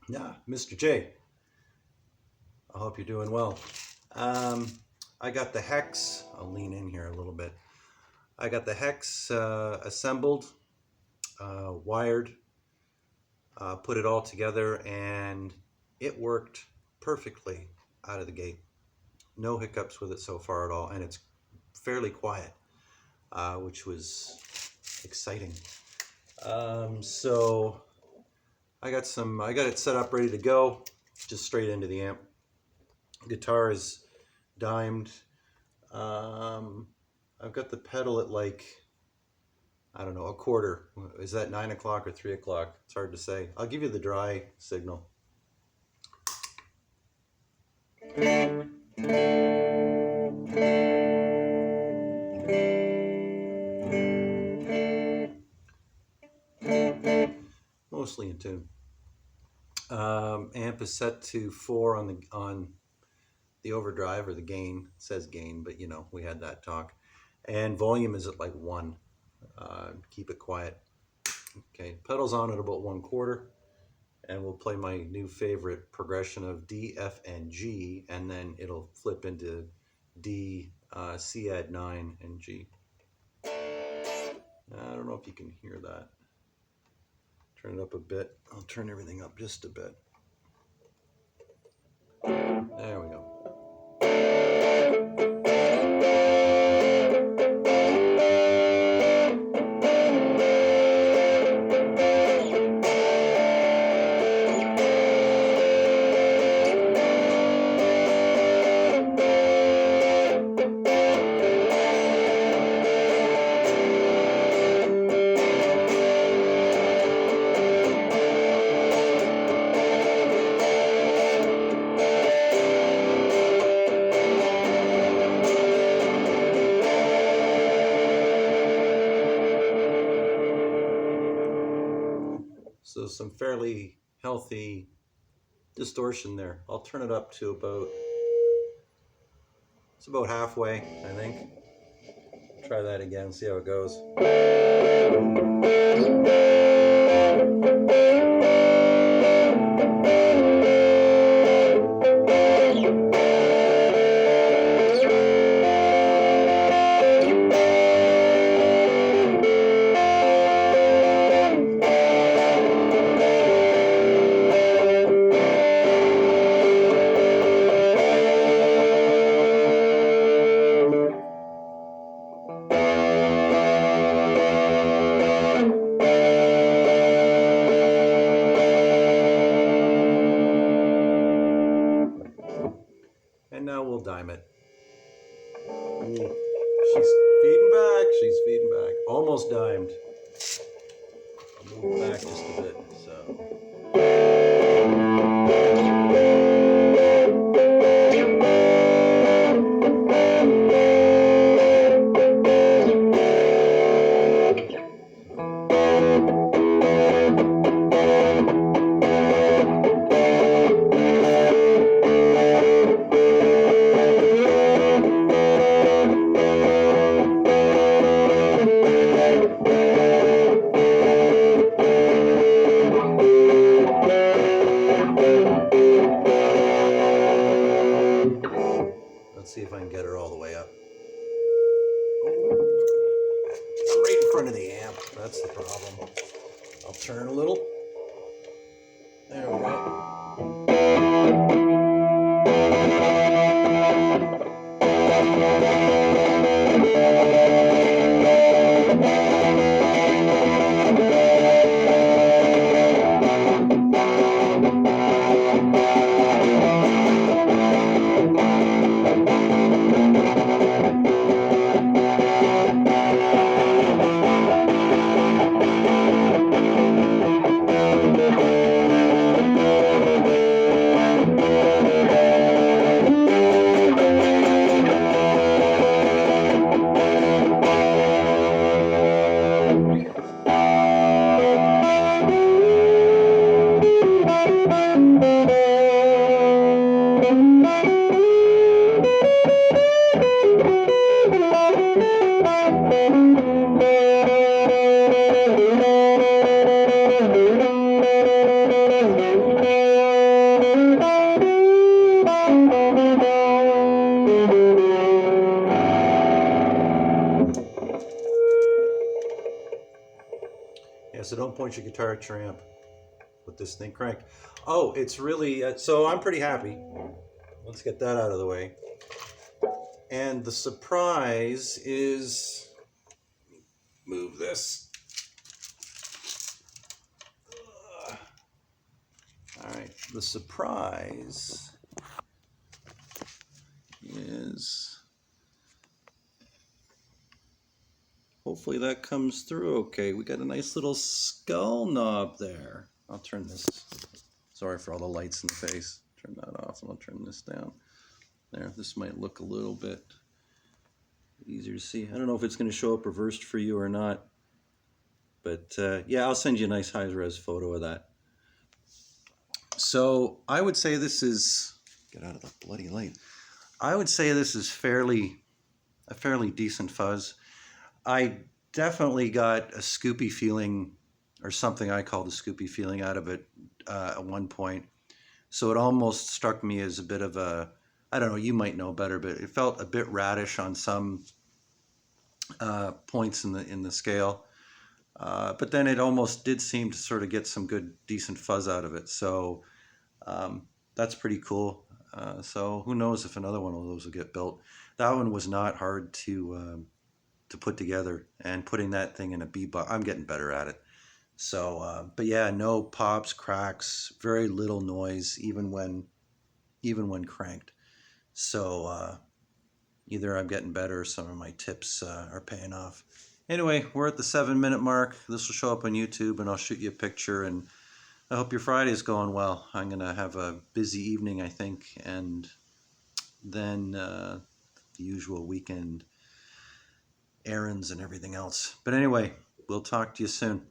Yeah, Mr. J, I hope you're doing well. Um, I got the hex. I'll lean in here a little bit. I got the hex assembled, wired, put it all together, and it worked perfectly out of the gate. No hiccups with it so far at all, and it's fairly quiet, which was exciting. So I got it set up, ready to go, just straight into the amp. Guitar is dimed. Um, I've got the pedal at like, I don't know, a quarter. Is that 9 o'clock or 3 o'clock? It's hard to say. I'll give you the dry signal. Mostly in tune. Amp is set to 4 on the overdrive or the gain. It says gain, but we had that talk. And volume is at like 1. Keep it quiet. Okay, pedals on at about 1/4. And we'll play my new favorite progression of D, F, and G, and then it'll flip into D, C add 9, and G. I don't know if you can hear that. Turn it up a bit. I'll turn everything up just a bit. There we go. So some fairly healthy distortion there. I'll turn it up to it's about halfway, I think. Try that again, see how it goes. And now we'll dime it. Ooh, she's feeding back. She's feeding back. Almost dimed. I'll move back just a bit. So. Let's see if I can get her all the way up. I'm right in front of the amp. That's the problem. I'll turn a little. There we go. your guitar at your amp with this thing cranked. Oh, it's really, so I'm pretty happy. Let's get that out of the way. And the surprise is, move this. All right, the surprise is, hopefully that comes through okay. We got a nice little skull knob there. I'll turn this, sorry for all the lights in the face. Turn that off and I'll turn this down. There, this might look a little bit easier to see. I don't know if it's going to show up reversed for you or not. But yeah, I'll send you a nice high-res photo of that. So I would say this is, get out of the bloody light. I would say this is a fairly decent fuzz. I definitely got a scoopy feeling, or something I call the scoopy feeling, out of it at one point. So it almost struck me as a bit of a, I don't know, you might know better, but it felt a bit radish on some points in the scale. But then it almost did seem to sort of get some good, decent fuzz out of it. So that's pretty cool. So who knows if another one of those will get built. That one was not hard to put together, and putting that thing in a B-box, I'm getting better at it. So, but yeah, no pops, cracks, very little noise, even when cranked. So either I'm getting better or some of my tips are paying off. Anyway, we're at the 7-minute mark. This will show up on YouTube, and I'll shoot you a picture. And I hope your Friday is going well. I'm going to have a busy evening, I think, and then the usual weekend errands and everything else. But anyway, we'll talk to you soon.